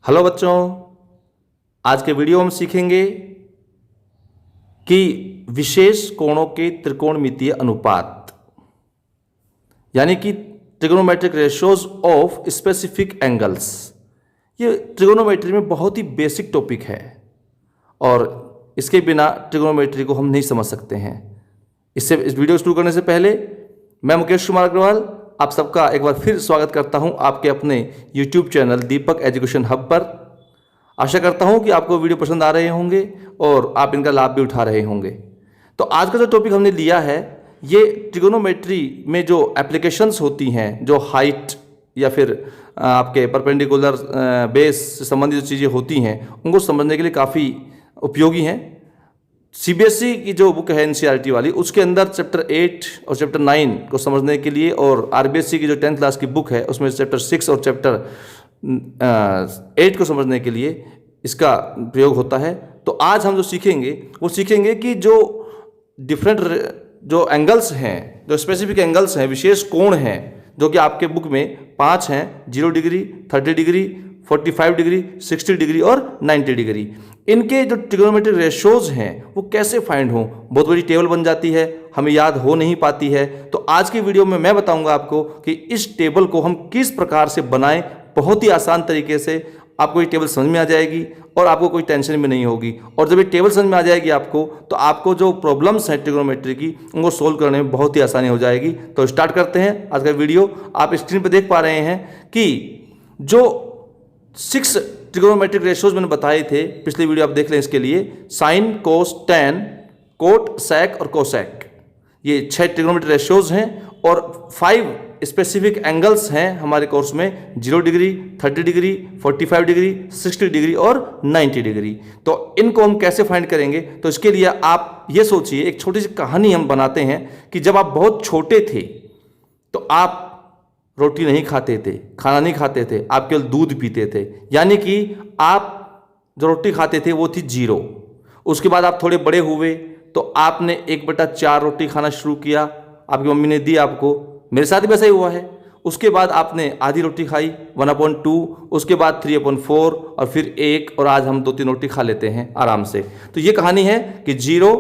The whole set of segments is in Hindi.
हेलो बच्चों, आज के वीडियो में सीखेंगे कि विशेष कोणों के त्रिकोणमितीय अनुपात यानी कि trigonometric ratios of specific angles. ये ट्रिग्नोमेट्री में बहुत ही बेसिक टॉपिक है और इसके बिना ट्रिग्नोमेट्री को हम नहीं समझ सकते हैं। इस वीडियो शुरू करने से पहले मैं मुकेश कुमार अग्रवाल आप सबका एक बार फिर स्वागत करता हूं आपके अपने YouTube चैनल दीपक एजुकेशन हब पर। आशा करता हूं कि आपको वीडियो पसंद आ रहे होंगे और आप इनका लाभ भी उठा रहे होंगे। तो आज का जो टॉपिक हमने लिया है, ये ट्रिगोनोमेट्री में जो एप्लीकेशंस होती हैं, जो हाइट या फिर आपके परपेंडिकुलर बेस से संबंधित जो चीज़ें होती हैं, उनको समझने के लिए काफ़ी उपयोगी हैं। सीबीएसई की जो बुक है एनसीईआरटी वाली, उसके अंदर चैप्टर 8 और चैप्टर 9 को समझने के लिए, और आरबीएसई की जो 10th क्लास की बुक है उसमें चैप्टर 6 और चैप्टर 8 को समझने के लिए इसका प्रयोग होता है। तो आज हम जो सीखेंगे वो सीखेंगे कि जो डिफरेंट जो एंगल्स हैं, जो स्पेसिफिक एंगल्स हैं, विशेष कोण हैं, जो कि आपके बुक में 5 हैं, 0 डिग्री, 30 डिग्री, 45 डिग्री, 60 डिग्री और 90 डिग्री। इनके जो ट्रिग्नोमेट्रिक रेशियोज हैं वो कैसे फाइंड हों, बहुत बड़ी टेबल बन जाती है, हमें याद हो नहीं पाती है। तो आज की वीडियो में मैं बताऊंगा आपको कि इस टेबल को हम किस प्रकार से बनाएं। बहुत ही आसान तरीके से आपको ये टेबल समझ में आ जाएगी और आपको कोई टेंशन भी नहीं होगी। और जब ये टेबल समझ में आ जाएगी आपको, तो आपको जो प्रॉब्लम्स हैं ट्रिग्नोमेट्री की, उनको सोल्व करने में बहुत ही आसानी हो जाएगी। तो स्टार्ट करते हैं आज का वीडियो। आप स्क्रीन पर देख पा रहे हैं कि जो 6 ट्रिग्नोमेट्रिक रेशियोज मैंने बताए थे, पिछली वीडियो आप देख लें इसके लिए, साइन, कोस, टैन, कोट, सेक और कोसेक, ये 6 ट्रिग्नोमेट्रिक रेशियोज हैं और 5 स्पेसिफिक एंगल्स हैं हमारे कोर्स में, 0 डिग्री, 30 डिग्री, 45 डिग्री, 60 डिग्री और 90 डिग्री। तो इनको हम कैसे फाइंड करेंगे? तो इसके लिए आप ये सोचिए, एक छोटी सी कहानी हम बनाते हैं कि जब आप बहुत छोटे थे तो आप रोटी नहीं खाते थे, खाना नहीं खाते थे, आप केवल दूध पीते थे। यानी कि आप जो रोटी खाते थे वो थी 0। उसके बाद आप थोड़े बड़े हुए तो आपने 1/4 रोटी खाना शुरू किया, आपकी मम्मी ने दी आपको, मेरे साथ भी वैसा ही हुआ है। उसके बाद आपने आधी रोटी खाई 1/2, उसके बाद 3/4 और फिर 1, और आज हम 2-3 रोटी खा लेते हैं आराम से। तो ये कहानी है कि 0,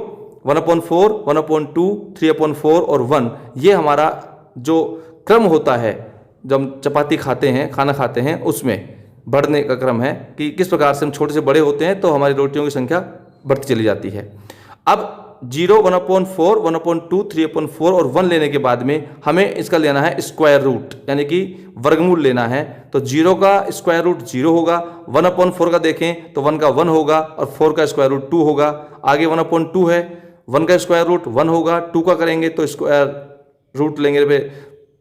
1/4, 1/2, 3/4 और 1, ये हमारा जो क्रम होता है जब हम चपाती खाते हैं, खाना खाते हैं, उसमें बढ़ने का क्रम है कि किस प्रकार से हम छोटे से बड़े होते हैं तो हमारी रोटियों की संख्या बढ़ती चली जाती है। अब 0, 1/4, 1/2, 3/4 और 1 लेने के बाद में हमें इसका लेना है स्क्वायर रूट, यानी कि वर्गमूल लेना है। तो 0 का स्क्वायर रूट 0 होगा, 1/4 का देखें तो 1 का 1 होगा और 4 का स्क्वायर रूट 2 होगा। आगे 1/2 है, 1 का स्क्वायर रूट 1 होगा, 2 का करेंगे तो स्क्वायर रूट लेंगे,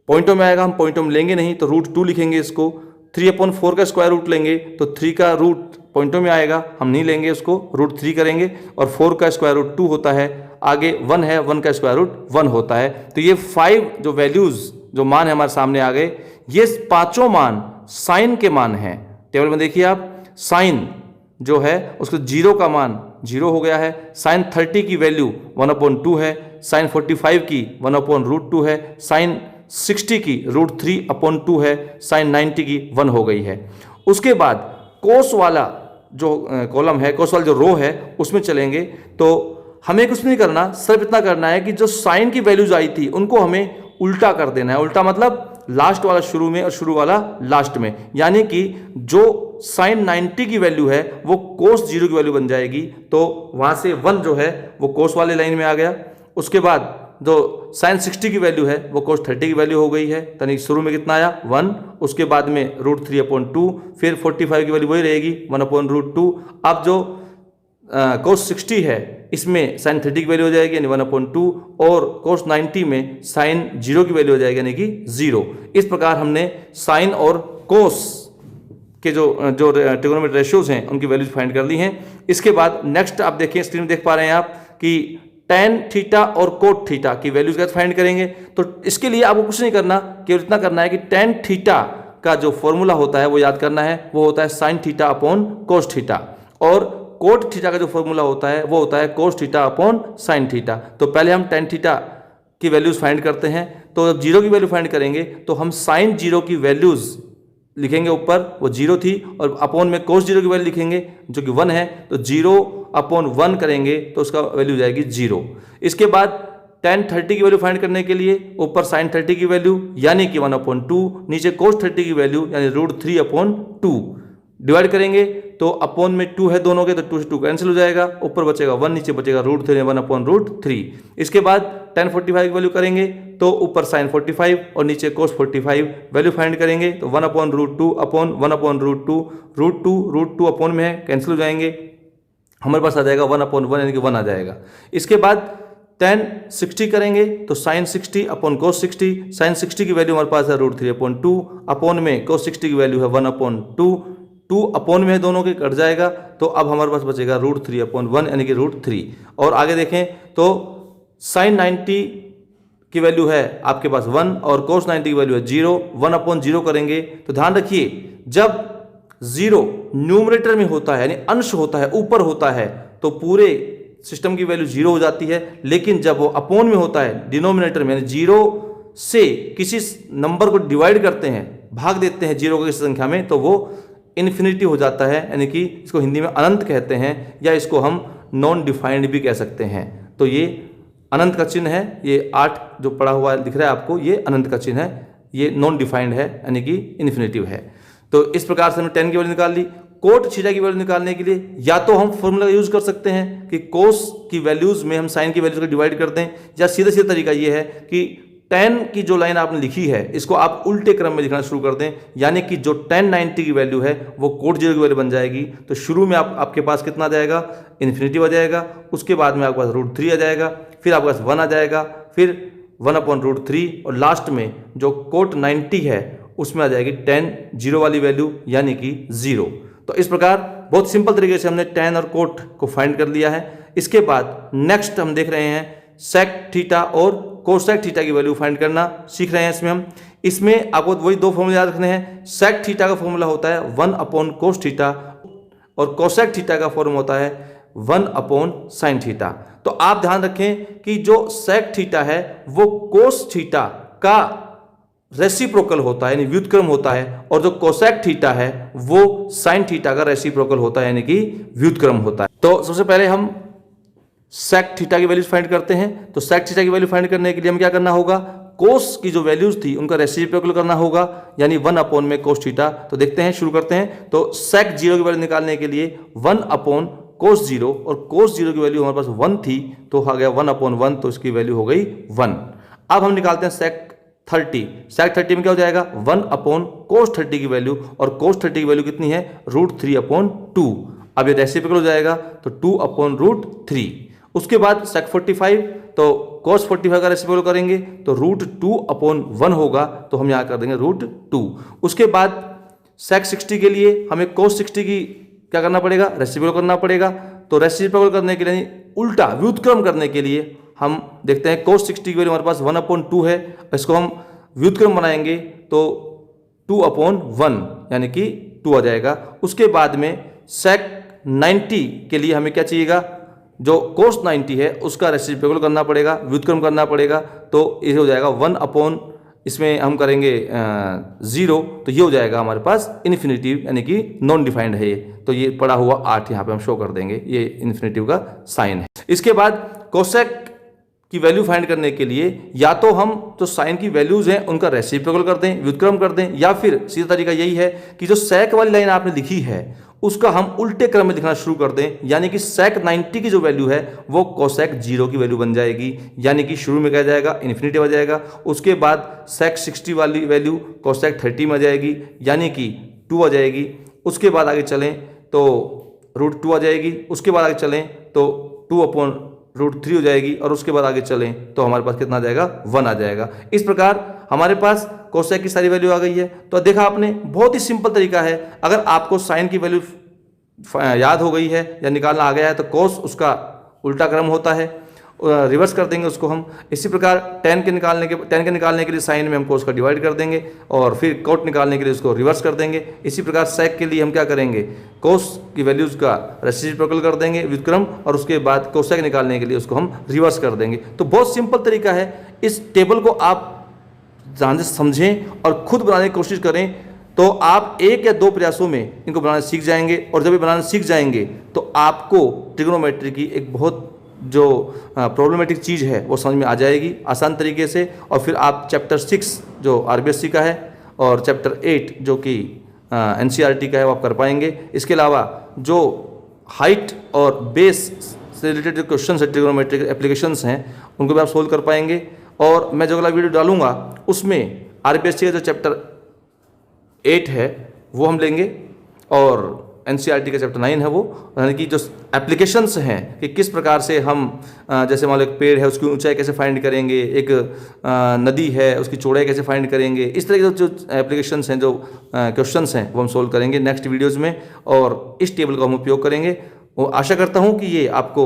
पॉइंटों में आएगा, हम पॉइंटों में लेंगे नहीं तो √2 लिखेंगे इसको। 3/4 का स्क्वायर रूट लेंगे तो 3 का रूट पॉइंटों में आएगा, हम नहीं लेंगे उसको, √3 करेंगे, और 4 का स्क्वायर रूट 2 होता है। आगे 1 है, 1 का स्क्वायर रूट 1 होता है। तो ये 5 जो वैल्यूज, जो मान है हमारे सामने आ गए। ये पांचों मान साइन के मान हैं। टेबल में देखिए आप, साइन जो है उसको 0 का मान 0 हो गया है, साइन 30 की वैल्यू 1/2 है, साइन 45 की 1/√2 है, साइन 60 की √3/2 है, साइन 90 की 1 हो गई है। उसके बाद कोस वाला जो कॉलम है, कोस वाला जो रो है, उसमें चलेंगे तो हमें कुछ नहीं करना, सिर्फ इतना करना है कि जो साइन की वैल्यूज आई थी उनको हमें उल्टा कर देना है। उल्टा मतलब लास्ट वाला शुरू में और शुरू वाला लास्ट में, यानी कि जो साइन 90 की वैल्यू है वो कोस 0 की वैल्यू बन जाएगी। तो वहां से 1 जो है वो कोस वाले लाइन में आ गया। उसके बाद जो साइन 60 की वैल्यू है वो कोस 30 की वैल्यू हो गई है, यानी शुरू में कितना आया 1, उसके बाद में √3/2, फिर 45 की वैल्यू वही रहेगी 1/√2। अब जो कोस 60 है इसमें साइन 30 की वैल्यू हो जाएगी यानी 1/2, और कोस 90 में साइन 0 की वैल्यू हो जाएगी यानी कि 0। इस प्रकार हमने साइन और कोस के जो ट्रिग्नोमेट्रिक रेशियोज हैं उनकी वैल्यूज फाइंड कर ली हैं। इसके बाद नेक्स्ट आप देखिए, स्क्रीन में देख पा रहे हैं आप कि tan थीटा और कोट थीटा की वैल्यूज कैसे फाइंड करेंगे। तो इसके लिए आपको कुछ नहीं करना, केवल इतना करना है कि tan थीटा का जो फॉर्मूला होता है वो याद करना है, वो होता है sine theta upon cos theta, और कोट थीटा का जो फॉर्मूला होता है वो होता है cos theta upon sine theta. तो पहले हम tan थीटा की वैल्यूज फाइंड करते हैं। तो जब 0 की वैल्यू फाइंड करेंगे तो हम साइन 0 की वैल्यूज लिखेंगे ऊपर वो 0 थी, और अपोन में cos 0 की वैल्यू लिखेंगे जो कि 1 है, तो 0/1 करेंगे तो उसका वैल्यू हो जाएगी 0। इसके बाद tan 30 की वैल्यू फाइंड करने के लिए ऊपर sin 30 की वैल्यू यानी कि 1/2, नीचे cos 30 की वैल्यू यानी √3/2 डिवाइड करेंगे, तो अपोन में 2 है दोनों के, तो 2 से 2 कैंसिल हो जाएगा, ऊपर बचेगा 1, नीचे बचेगा √3, 1/√3। इसके बाद tan 45 की वैल्यू करेंगे तो ऊपर sin 45 और नीचे cos 45 वैल्यू फाइंड करेंगे, तो 1/√2 अपॉन 1/√2, √2 अपोन में है कैंसिल हो जाएंगे, हमारे पास आ जाएगा 1/1 यानी कि 1 आ जाएगा। इसके बाद tan 60 करेंगे तो sin 60 अपॉन cos 60, sin 60 की वैल्यू हमारे पास है √3/2, अपोन में cos 60 की वैल्यू है 1/2, 2 अपोन में है दोनों के कट जाएगा, तो अब हमारे पास बचेगा √3/1 यानी कि √3। और आगे देखें तो sin 90 की वैल्यू है आपके पास 1 और cos 90 की वैल्यू है 0, 1/0 करेंगे, तो ध्यान रखिए जब 0 न्यूमरेटर में होता है यानी अंश होता है, ऊपर होता है, तो पूरे सिस्टम की वैल्यू 0 हो जाती है, लेकिन जब वो अपोन में होता है डिनोमिनेटर में यानी 0 से किसी नंबर को डिवाइड करते हैं, भाग देते हैं 0 को किसी संख्या में, तो वो इन्फिनिटी हो जाता है, यानी कि इसको हिंदी में अनंत कहते हैं, या इसको हम नॉन डिफाइंड भी कह सकते हैं। तो ये अनंत का चिन्ह है, ये 8 जो पड़ा हुआ दिख रहा है आपको, ये अनंत का चिन्ह है, ये नॉन डिफाइंड है यानी कि इन्फिनिटिव है। तो इस प्रकार से हमने tan की वैल्यू निकाल ली। कोट थीटा की वैल्यू निकालने के लिए या तो हम फॉर्मूला यूज कर सकते हैं कि कोस की वैल्यूज में हम साइन की वैल्यूज को डिवाइड कर दें, या सीधा सीधा तरीका ये है कि tan की जो लाइन आपने लिखी है इसको आप उल्टे क्रम में लिखना शुरू कर दें, यानी कि जो tan 90 की वैल्यू है वो कोट 0 की वैल्यू बन जाएगी। तो शुरू में आपके पास कितना आ जाएगा, इन्फिनिटी आ जाएगा, उसके बाद में आपके पास √3 आ जाएगा, फिर आपके पास 1 आ जाएगा, फिर 1/√3, और लास्ट में जो कोट 90 है उसमें आ जाएगी tan 0 वाली वैल्यू यानी कि 0। तो इस प्रकार बहुत सिंपल तरीके से हमने tan और कोट को फाइंड कर लिया है। इसके बाद नेक्स्ट हम देख रहे हैं sec थीटा और कोसेक थीटा की वैल्यू फाइंड करना सीख रहे हैं। इसमें आपको वही दो फॉर्मूले याद रखने हैं। सेक थीटा का फॉर्मूला होता है 1/cos थीटा, और कोसेक थीटा का फॉर्मूला होता है 1/sin थीटा। तो आप ध्यान रखें कि जो सेक थीटा है वो कोस थीटा का रेसिप्रोकल होता है यानी व्युत्क्रम होता है, और जो कोसेक थीटा है वो साइन थीटा का रेसिप्रोकल होता है यानी कि व्युत्क्रम होता है। तो सबसे पहले हम सेक थीटा की वैल्यूज फाइंड करते हैं। तो सेक थीटा की वैल्यू फाइंड करने के लिए हम क्या करना होगा, कोस की जो वैल्यूज थी उनका रेसिप्रोकल करना होगा यानी 1/cos थीटा। तो देखते हैं, शुरू करते हैं। तो सेक 0 की वैल्यू निकालने के लिए 1/cos 0, और cos 0 की वैल्यू हमारे पास 1 थी तो आ गया 1/1, तो इसकी वैल्यू हो गई 1। अब हम निकालते हैं सेक 30। सेक 30 में क्या हो जाएगा, 1/cos 30 की वैल्यू, और cos 30 की वैल्यू कितनी है, √3/2। अब ये रेसिप्रोकल हो जाएगा तो 2/√3। उसके बाद सेक 45, तो cos 45 का रेसिप्रोकल करेंगे तो √2/1 होगा, तो हम यहाँ कर देंगे √2। उसके बाद सेक 60 के लिए हमें cos 60 की क्या करना पड़ेगा, रेसिप्रोकल करना पड़ेगा। तो रेसिप्रोकल करने के लिए उल्टा व्युत्क्रम करने के लिए हम देखते हैं cos 60 की वैल्यू हमारे पास 1/2 है, इसको हम व्युत्क्रम बनाएंगे तो 2/1 यानी कि 2 आ जाएगा। उसके बाद में सेक 90 के लिए हमें क्या चाहिएगा, जो cos 90 है उसका रेसिप्रोकल करना पड़ेगा, व्युत्क्रम करना पड़ेगा, तो ये हो जाएगा 1/, इसमें हम करेंगे 0, तो ये हो जाएगा हमारे पास इन्फिनिटिव यानी कि नॉन डिफाइंड है ये। तो ये पड़ा हुआ 8 यहाँ पे हम शो कर देंगे, ये इन्फिनिटिव का साइन है। इसके बाद कोसेक की वैल्यू फाइंड करने के लिए या तो हम जो साइन की वैल्यूज हैं उनका रेसिप्रोकल कर दें, व्युत्क्रम कर दें, या फिर सीधा तरीका यही है कि जो सेक वाली लाइन आपने लिखी है उसका हम उल्टे क्रम में लिखना शुरू कर दें, यानी कि सेक 90 की जो वैल्यू है वो कोसेक 0 की वैल्यू बन जाएगी, यानी कि शुरू में क्या जाएगा, इन्फिनिटी आ जाएगा। उसके बाद सेक 60 वाली वैल्यू कोसेक 30 में आ जाएगी यानी कि 2 आ जाएगी। उसके बाद आगे चलें तो √2 आ जाएगी। उसके बाद आगे चलें तो 2/√3 हो जाएगी, और उसके बाद आगे चलें तो हमारे पास कितना आ जाएगा, 1 आ जाएगा। इस प्रकार हमारे पास कोसेक की सारी वैल्यू आ गई है। तो देखा आपने, बहुत ही सिंपल तरीका है। अगर आपको साइन की वैल्यू याद हो गई है या निकालना आ गया है तो कोस उसका उल्टा क्रम होता है, रिवर्स कर देंगे उसको हम। इसी प्रकार tan के निकालने के लिए साइन में हम कोस का डिवाइड कर देंगे, और फिर कोट निकालने के लिए उसको रिवर्स कर देंगे। इसी प्रकार सेक के लिए हम क्या करेंगे, कोस की वैल्यूज का रेसिप्रोकल कर देंगे, व्युत्क्रम, और उसके बाद कोसेक निकालने के लिए उसको हम रिवर्स कर देंगे। तो बहुत सिंपल तरीका है। इस टेबल को आप ध्यान से समझें और खुद बनाने की कोशिश करें तो आप 1 या 2 प्रयासों में इनको बनाना सीख जाएंगे, और जब ये बनाना सीख जाएंगे तो आपको ट्रिग्नोमेट्री की एक बहुत जो प्रॉब्लमेटिक चीज़ है वो समझ में आ जाएगी आसान तरीके से। और फिर आप चैप्टर 6 जो RBSC का है और चैप्टर 8 जो कि NCERT का है वो आप कर पाएंगे। इसके अलावा जो हाइट और बेस से रिलेटेड जो क्वेश्चन है, ट्रिग्नोमेट्रिक एप्लीकेशंस हैं, उनको भी आप सोल्व कर पाएंगे। और मैं जो अगला वीडियो डालूंगा उसमें RBSC का जो चैप्टर 8 है वो हम लेंगे, और NCERT का चैप्टर 9 है वो, यानी कि जो एप्लीकेशंस हैं कि किस प्रकार से हम जैसे मान लो एक पेड़ है उसकी ऊंचाई कैसे फाइंड करेंगे, एक नदी है उसकी चौड़ाई कैसे फाइंड करेंगे, इस तरह के जो एप्लीकेशंस हैं, जो क्वेश्चंस हैं वो हम सोल्व करेंगे नेक्स्ट वीडियोज़ में, और इस टेबल का हम उपयोग करेंगे। वो आशा करता हूँ कि ये आपको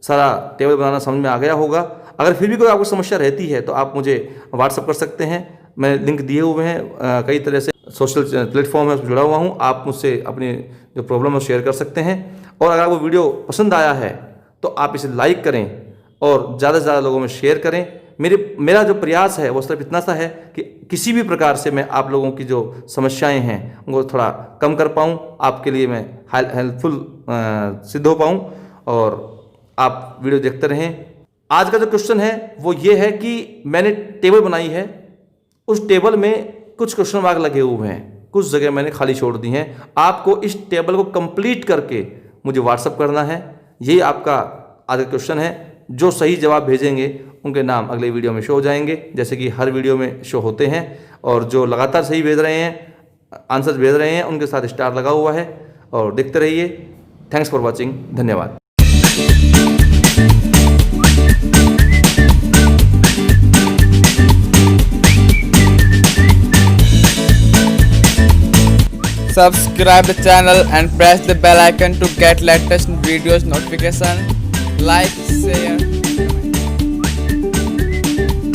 सारा टेबल बनाना समझ में आ गया होगा। अगर फिर भी कोई आपको समस्या रहती है तो आप मुझे व्हाट्सअप कर सकते हैं, मैं लिंक दिए हुए हैं, कई तरह से सोशल प्लेटफॉर्म है उसमें जुड़ा हुआ हूँ, आप मुझसे अपनी जो प्रॉब्लम है शेयर कर सकते हैं। और अगर आपको वीडियो पसंद आया है तो आप इसे लाइक करें और ज़्यादा से ज़्यादा लोगों में शेयर करें। मेरा जो प्रयास है वो सिर्फ इतना सा है कि किसी भी प्रकार से मैं आप लोगों की जो समस्याएं हैं उनको थोड़ा कम कर पाऊँ, आपके लिए मैं हेल्पफुल सिद्ध हो पाऊँ, और आप वीडियो देखते रहें। आज का जो क्वेश्चन है वो ये है कि मैंने टेबल बनाई है, उस टेबल में कुछ क्वेश्चन मार्क लगे हुए हैं, कुछ जगह मैंने खाली छोड़ दी हैं। आपको इस टेबल को कंप्लीट करके मुझे व्हाट्सअप करना है, यही आपका आज का क्वेश्चन है। जो सही जवाब भेजेंगे उनके नाम अगले वीडियो में शो हो जाएंगे, जैसे कि हर वीडियो में शो होते हैं। और जो लगातार सही भेज रहे हैं, आंसर भेज रहे हैं, उनके साथ स्टार लगा हुआ है। और देखते रहिए। Thanks for watching. धन्यवाद। Subscribe the channel and press the bell icon to get latest videos notification. Like, share.